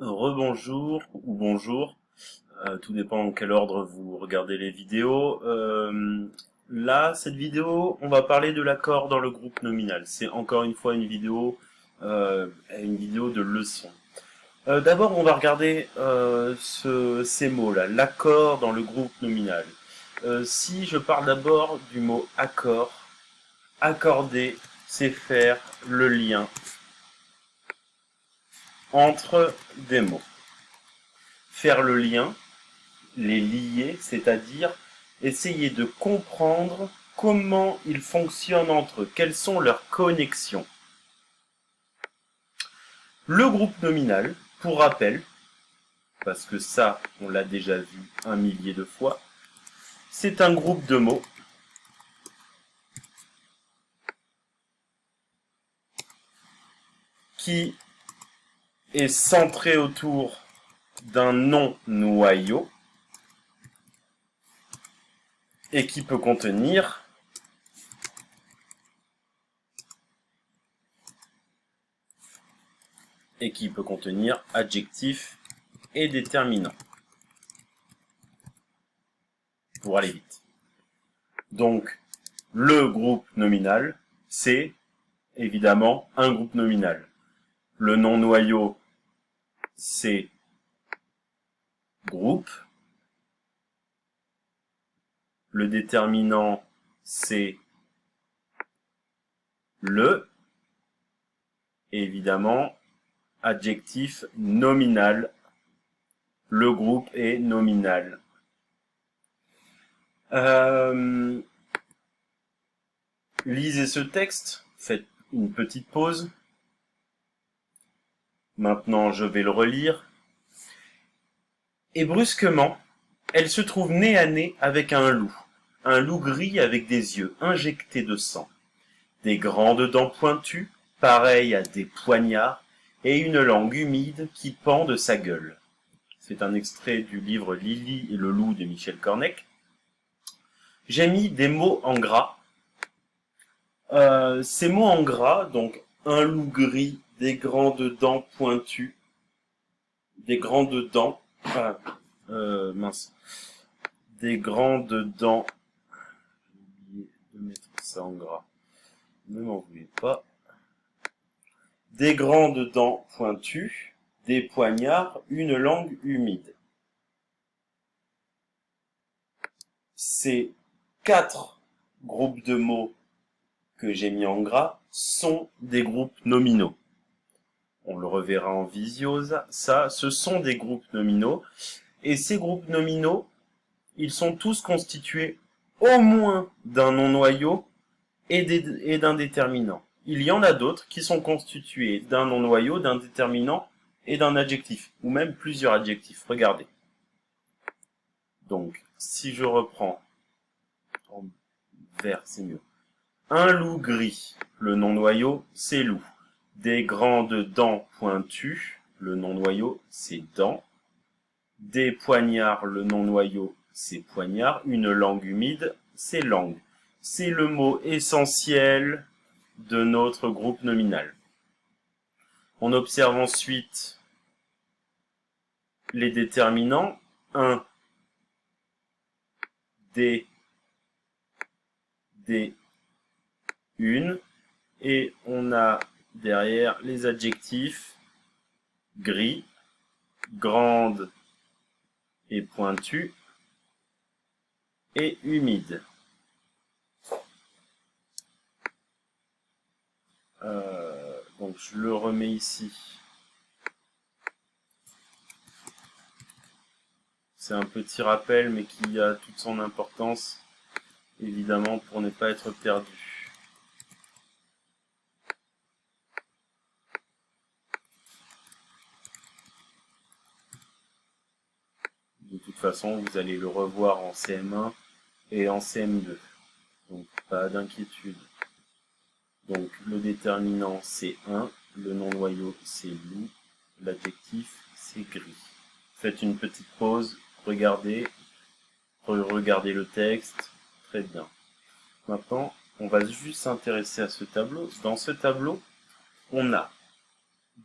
Rebonjour ou bonjour, tout dépend en quel ordre vous regardez les vidéos. Là, cette vidéo, on va parler de l'accord dans le groupe nominal. C'est encore une fois une vidéo de leçon. D'abord, on va regarder ces mots-là, l'accord dans le groupe nominal. Si je parle d'abord du mot accord, accorder, c'est faire le lien entre des mots. Faire le lien, les lier, c'est-à-dire essayer de comprendre comment ils fonctionnent entre eux, quelles sont leurs connexions. Le groupe nominal, pour rappel, parce que ça, on l'a déjà vu un millier de fois, c'est un groupe de mots qui est centré autour d'un nom noyau et qui peut contenir adjectifs et déterminants, pour aller vite. Donc, le groupe nominal, c'est évidemment un groupe nominal. Le nom noyau, c'est groupe. Le déterminant, c'est le. Et évidemment, adjectif nominal. Le groupe est nominal. Lisez ce texte, faites une petite pause. Maintenant, je vais le relire. Et brusquement, elle se trouve nez à nez avec un loup gris avec des yeux injectés de sang, des grandes dents pointues, pareilles à des poignards, et une langue humide qui pend de sa gueule. C'est un extrait du livre Lily et le loup de Michel Cornec. J'ai mis des mots en gras. Ces mots en gras, donc un loup gris, des grandes dents pointues, des grandes dents, des grandes dents, j'ai oublié de mettre ça en gras, ne m'en voulez pas, des grandes dents pointues, des poignards, une langue humide. Ces 4 groupes de mots que j'ai mis en gras sont des groupes nominaux. On le reverra en visio, ça, ce sont des groupes nominaux. Et ces groupes nominaux, ils sont tous constitués au moins d'un nom noyau et d'un déterminant. Il y en a d'autres qui sont constitués d'un nom noyau, d'un déterminant et d'un adjectif, ou même plusieurs adjectifs. Regardez. Donc, si je reprends en vert, c'est mieux. Un loup gris, le nom noyau, c'est loup. Des grandes dents pointues, le nom noyau, c'est dents. Des poignards, le nom noyau, c'est poignard. Une langue humide, c'est langue. C'est le mot essentiel de notre groupe nominal. On observe ensuite les déterminants. Un, des, une. Et on a derrière les adjectifs gris, grande et pointue et humide. Donc je le remets ici. C'est un petit rappel mais qui a toute son importance évidemment pour ne pas être perdu. De toute façon, vous allez le revoir en CM1 et en CM2. Donc, pas d'inquiétude. Donc, le déterminant, c'est 1. Le nom noyau, c'est loup. L'adjectif, c'est gris. Faites une petite pause. Regardez. Regardez le texte. Très bien. Maintenant, on va juste s'intéresser à ce tableau. Dans ce tableau, on a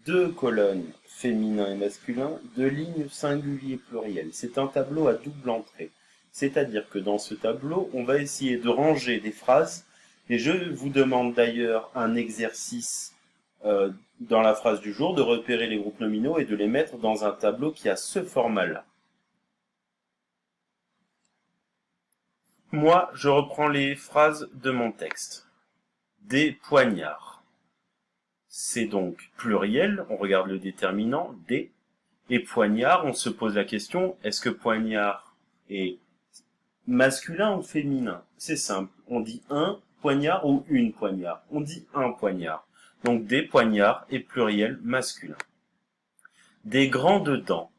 deux colonnes féminin et masculin, deux lignes singulier pluriel. C'est un tableau à double entrée. C'est-à-dire que dans ce tableau, on va essayer de ranger des phrases, et je vous demande d'ailleurs un exercice dans la phrase du jour, de repérer les groupes nominaux et de les mettre dans un tableau qui a ce format-là. Moi, je reprends les phrases de mon texte. Des poignards. C'est donc pluriel, on regarde le déterminant, des. Et poignard, on se pose la question, est-ce que poignard est masculin ou féminin? C'est simple, on dit un poignard ou une poignard. On dit un poignard. Donc des poignards est pluriel masculin. Des grandes dents.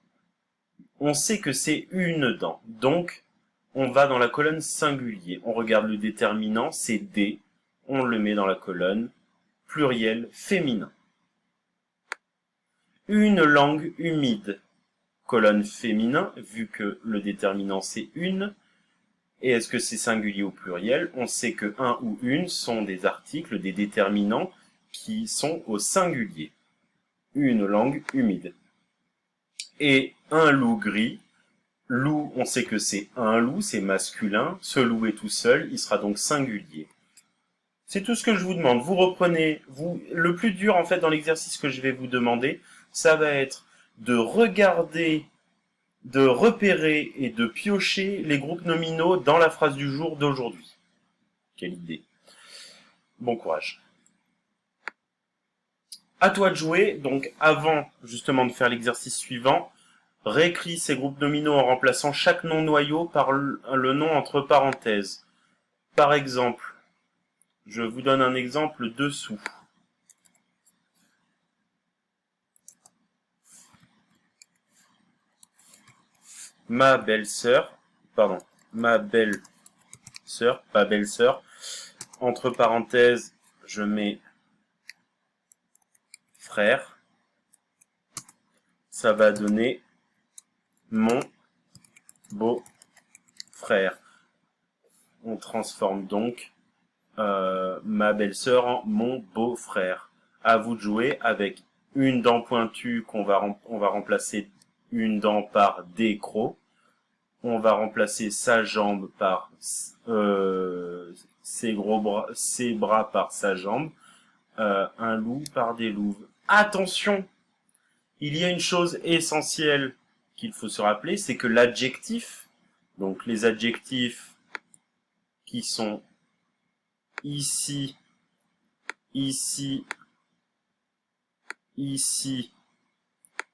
On sait que c'est une dent, donc on va dans la colonne singulier. On regarde le déterminant, c'est des, on le met dans la colonne pluriel féminin. Une langue humide, colonne féminin, vu que le déterminant c'est une. Et est-ce que c'est singulier ou pluriel? On sait que un ou une sont des articles, des déterminants qui sont au singulier. Une langue humide. Et un loup gris. Loup, on sait que c'est un loup, c'est masculin. Ce loup est tout seul, il sera donc singulier. C'est tout ce que je vous demande. Vous reprenez, le plus dur en fait dans l'exercice que je vais vous demander, ça va être de regarder, de repérer et de piocher les groupes nominaux dans la phrase du jour d'aujourd'hui. Quelle idée. Bon courage. À toi de jouer, donc avant justement de faire l'exercice suivant, réécris ces groupes nominaux en remplaçant chaque nom noyau par le nom entre parenthèses. Par exemple, je vous donne un exemple dessous. Ma belle-sœur, pardon, ma belle-sœur, pas belle-sœur, entre parenthèses, je mets frère, ça va donner mon beau-frère. On transforme donc ma belle-sœur en mon beau-frère. À vous de jouer avec une dent pointue on va remplacer une dent par des crocs. On va remplacer sa jambe par ses bras par sa jambe. Un loup par des louves. Attention! Il y a une chose essentielle qu'il faut se rappeler, c'est que l'adjectif, donc les adjectifs qui sont ici, ici, ici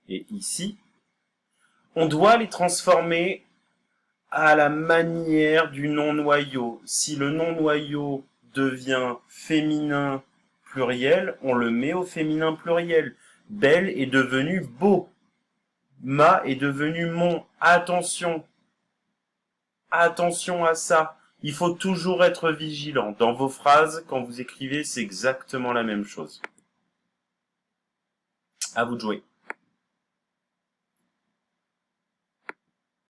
et ici, on doit les transformer à la manière du nom noyau. Si le nom noyau devient féminin pluriel, on le met au féminin pluriel. Belle est devenu beau. Ma est devenu mon. Attention. Attention à ça. Il faut toujours être vigilant. Dans vos phrases, quand vous écrivez, c'est exactement la même chose. À vous de jouer.